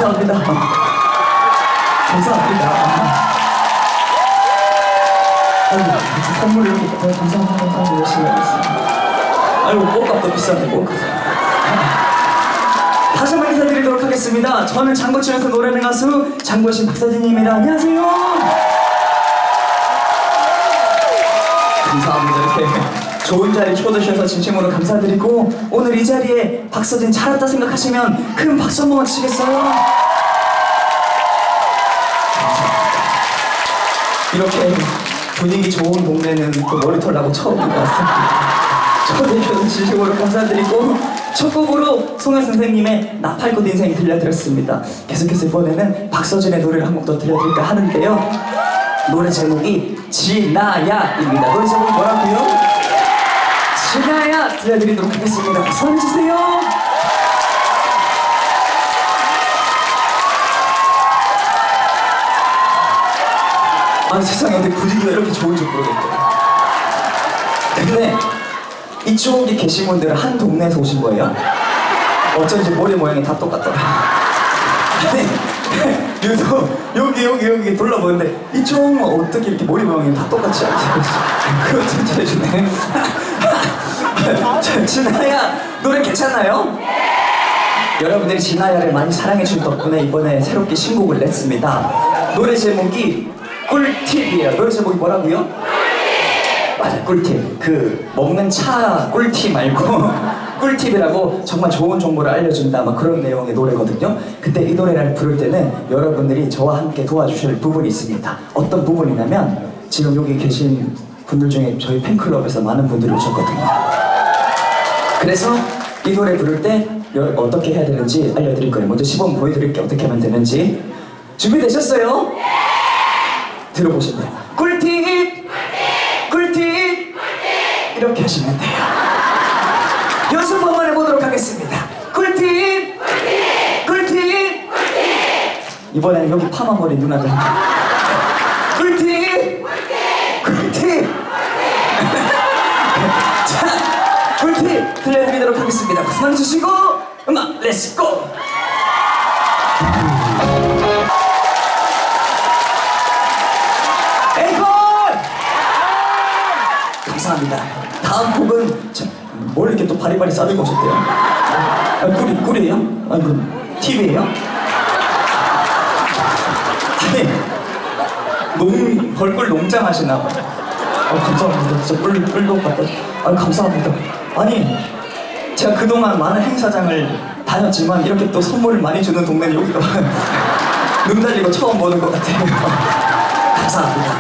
감사합니다. 감사합니다. 아이고, 선물 이렇게 감사합니다. 열심히 하겠습니다. 아이고, 꽃값도 비싼데, 꽃값. 다시 한번 인사드리도록 하겠습니다. 저는 장구 치면서 노래하는 가수 장구신 박서진입니다. 안녕하세요. 감사합니다. 이렇게 좋은 자리 초대주셔서 진심으로 감사드리고, 오늘 이 자리에 박서진 잘 왔다 생각하시면 큰 박수 한번 치겠어요? 감사합니다. 이렇게 분위기 좋은 동네는 또 머리털 나고 처음 왔습니다. 초대해주셔서 진심으로 감사드리고, 첫 곡으로 송혜 선생님의 나팔꽃 인생 들려드렸습니다. 계속해서 이번에는 박서진의 노래를 한 곡 더 들려드릴까 하는데요, 노래 제목이 지나야입니다. 노래 제목이 뭐라고요? 지나야 들려드리도록 하겠습니다. 박수 한번 주세요. 아니 세상에 어떻게 분위기가 이렇게 좋은 줄 모르겠어요. 근데 이쪽에 계신 분들은 한 동네에서 오신 거예요? 어쩐지 머리 모양이 다 똑같더라. 아니 유독 여기 둘러보는데 이쪽은 어떻게 이렇게 머리 모양이 다 똑같지 않지? 그거 진짜 해주네. 진아야 노래 괜찮나요? 여러분들이 진아야를 많이 사랑해준 덕분에 이번에 새롭게 신곡을 냈습니다. 노래 제목이 꿀팁이에요. 노래 제목이 뭐라고요? 맞아, 꿀팁. 그 먹는 차 꿀팁 말고 꿀팁이라고 정말 좋은 정보를 알려준다 막 그런 내용의 노래거든요. 근데 이 노래를 부를 때는 여러분들이 저와 함께 도와주실 부분이 있습니다. 어떤 부분이냐면, 지금 여기 계신 분들 중에 저희 팬클럽에서 많은 분들이 오셨거든요. 그래서 이 노래 부를 때 어떻게 해야 되는지 알려드릴 거예요. 먼저 시범 보여드릴게요. 어떻게 하면 되는지. 준비되셨어요? 들어보시면 돼요. 꿀팁! 꿀팁! 이렇게 하시면 돼요. 연습 한번 해보도록 하겠습니다. 꿀팁! 꿀팁! 이번에는 여기 파마머리 누나들. 꿀팁! 꿀팁! 자, 꿀팁 들려드리도록 하겠습니다. 박수 한번 주시고 음악 렛츠고! 감사합니다. 다음 곡은 뭘 이렇게 또 바리바리 싸들고 오셨대요? 아, 꿀이에요? 아니 그 TV예요? 아니 벌꿀 농장 하시나 봐요. 감사합니다. 진짜 꿀도 갖다. 감사합니다. 아니 제가 그동안 많은 행사장을 다녔지만 이렇게 또 선물을 많이 주는 동네는 여기가 눈 달리고 처음 보는 것 같아요. 감사합니다.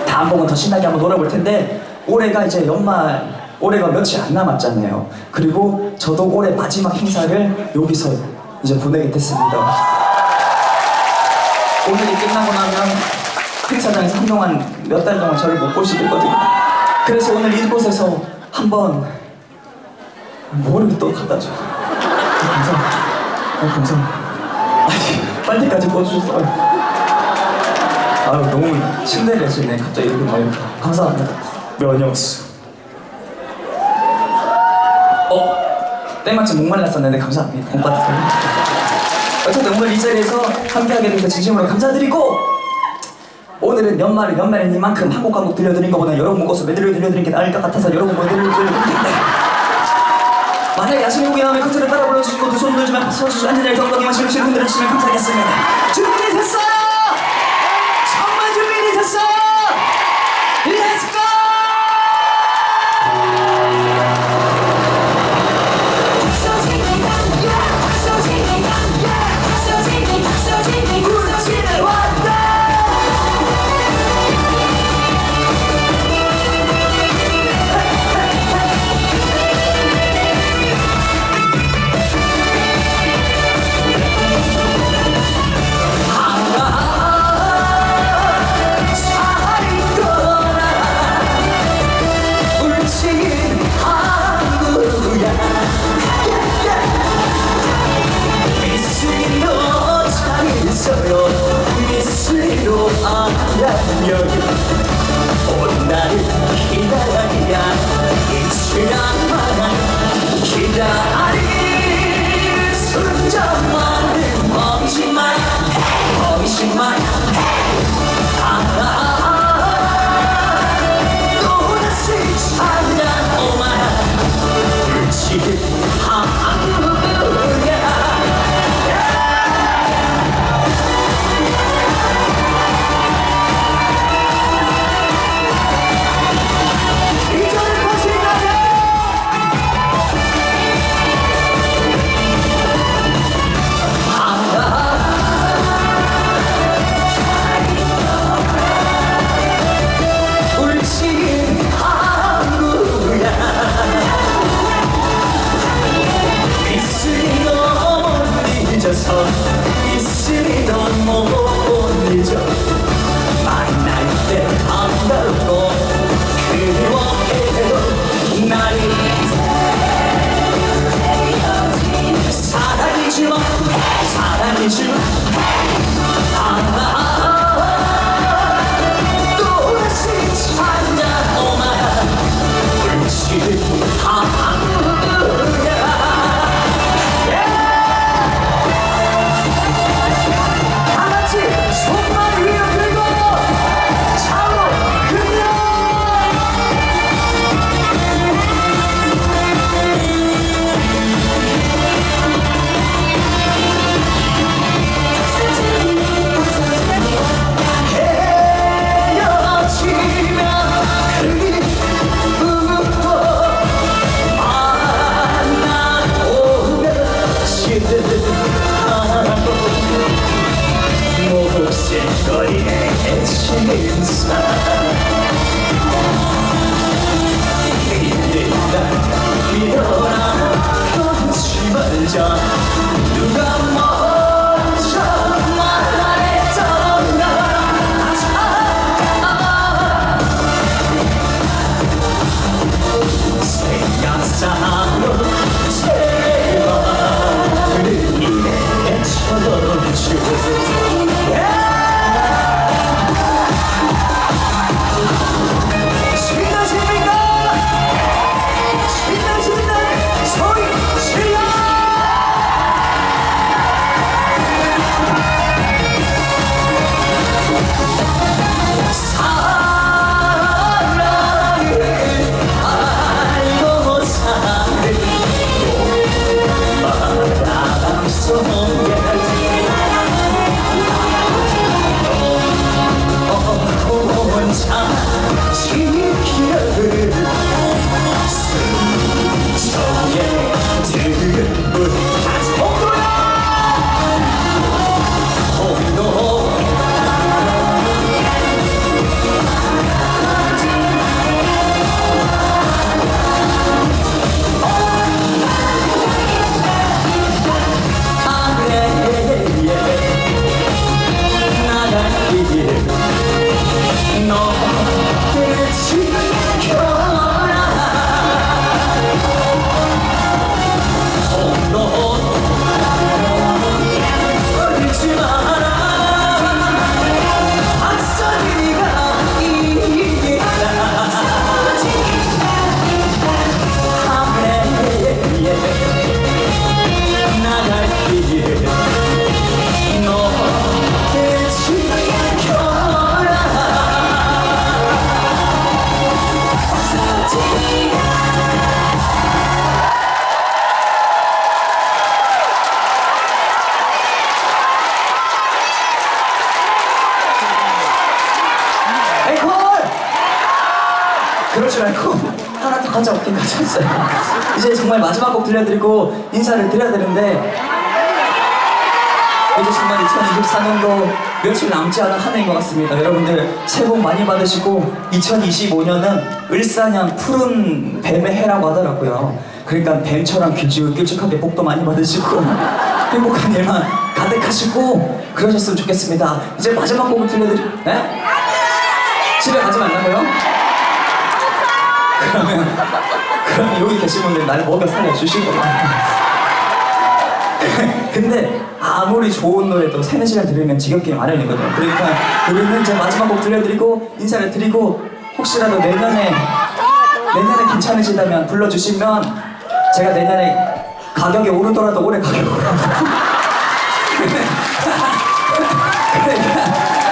다음 곡은 더 신나게 한번 놀아볼 텐데, 올해가 이제 연말, 올해가 며칠 안 남았잖아요. 그리고 저도 올해 마지막 행사를 여기서 이제 보내게 됐습니다. 오늘이 끝나고 나면 행사장에서 한동안 몇 달 동안 저를 못 볼 수도 있거든요. 그래서 오늘 이곳에서 한번 뭐를 또 갖다 줘. 감사합니다. 감사합니다. 아니 빨리까지 꺼주셔서 너무 침대래시네. 갑자기 이렇게 많이. 감사합니다. 면역수. 때마침 목말랐었는데 감사합니다. 복 받으세요. 어쨌든 오늘 이 자리에서 함께하게 돼서 진심으로 감사드리고, 오늘은 연말인 이만큼 한 곡 한 곡 들려드린 것보다 여러 곡 거서 메들리 들려드린 게 나을 것 같아서 여러 곡 메들리 들려드릴 텐데, 만약에 야심이 곡이 나오면 끝을 따라 불러주시고 두 손을 들지만 박수 쳐주시고 앉은 자리에 덩덩이만 실으시는 분들은 주시면 감사하겠습니다. 준비되셨어요? 정말 준비되셨어요? Let's go! 잊을 또다시 찾아오마 불치하루야 다같이 손만 위로 들고 좌우로 흔들어 목색거리에 해치는 사랑 믿는다 믿어라 끊지 말자 누가 먼저 말했던가 생각상으로 제발 이내 쳐줘 그러지 말고 하나 더 가져올긴 가져왔어요. 이제 정말 마지막 곡 들려드리고 인사를 드려야 되는데 이제 정말 2024년도 며칠 남지 않은 한 해인 것 같습니다. 여러분들 새해 복 많이 받으시고 2025년은 을사년 푸른 뱀의 해라고 하더라고요. 그러니까 뱀처럼 길쭉길쭉하게 복도 많이 받으시고 행복한 일만 가득하시고 그러셨으면 좋겠습니다. 이제 마지막 곡을 네? 집에 가지 말라고요? 그러면 여기 계신 분들 나를 먹여 살려주실 거예요. 근데 아무리 좋은 노래도 3-4시간 들으면 지겹기 마련이거든요. 그러니까 우리는 이제 마지막 곡 들려드리고 인사를 드리고 혹시라도 내년에 괜찮으시다면 불러주시면 제가 내년에 가격이 오르더라도 올해 가격이 오르고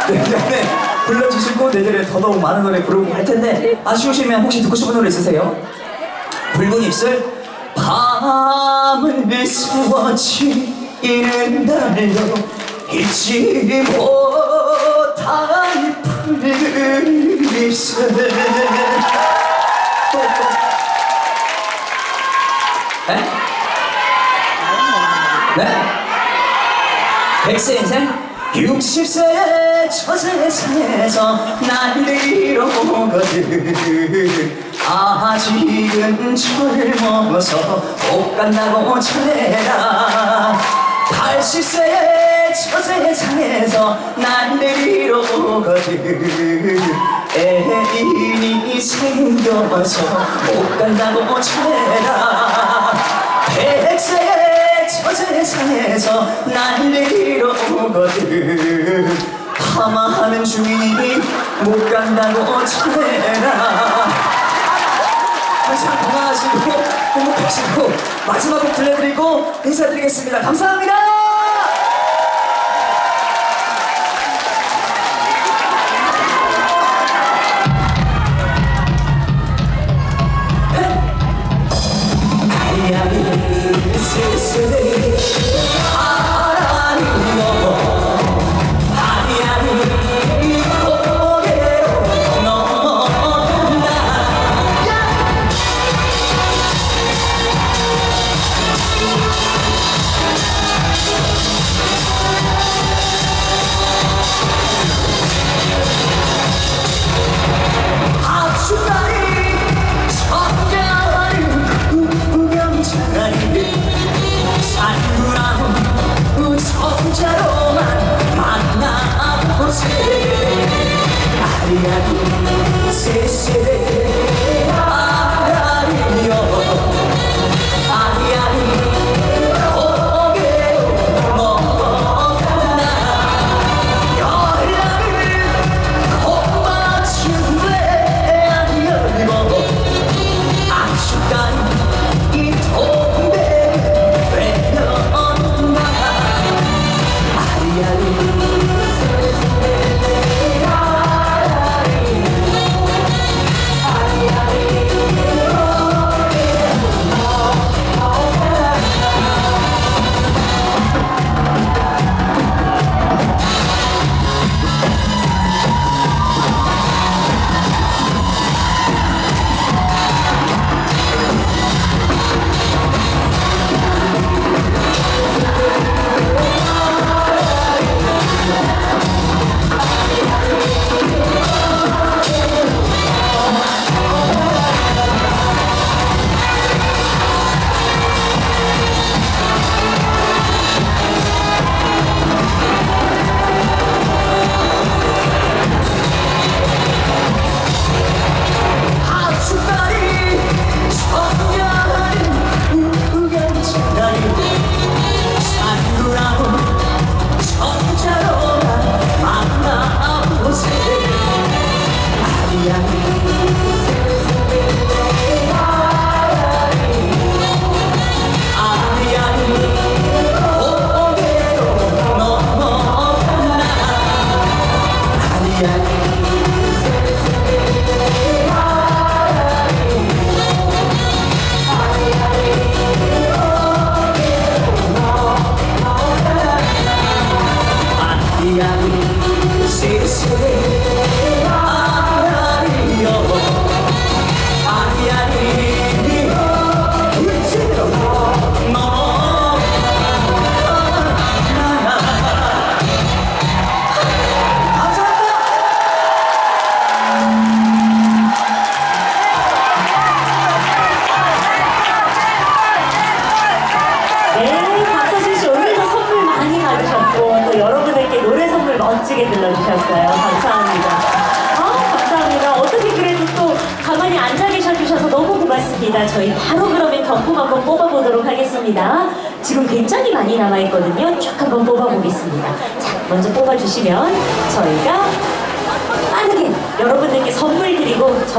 내년에 불러주시고 내년에 더더욱 많은 노래 부르고 할 텐데 아쉬우시면 혹시 듣고 싶은 노래 있으세요? 붉은 입술 밤을 세워지는 날로 잊지 못할 붉은 입술 네? 100세 인생? 60세 저 세상에서 난리로 오거든 아직은 젊어서 못 간다고 전해라 80세 저 세상에서 난리로 오거든 애인이 생겨서 못 간다고 전해라 100세 저 저 세상에서 난리로 오거든 파마하는 주인이 못 간다고 전해라. 항상 건강하시고 행복하시고 마지막으로 들려드리고 인사드리겠습니다. 감사합니다. 멋지게 들려주셨어요. 감사합니다. 감사합니다. 어떻게 그래도 또 가만히 앉아 계셔주셔서 너무 고맙습니다. 저희 바로 그러면 경품 한번 뽑아보도록 하겠습니다. 지금 굉장히 많이 남아있거든요. 쭉 한번 뽑아보겠습니다. 자, 먼저 뽑아주시면 저희가 빠르게 여러분들께 선물 드리고 저희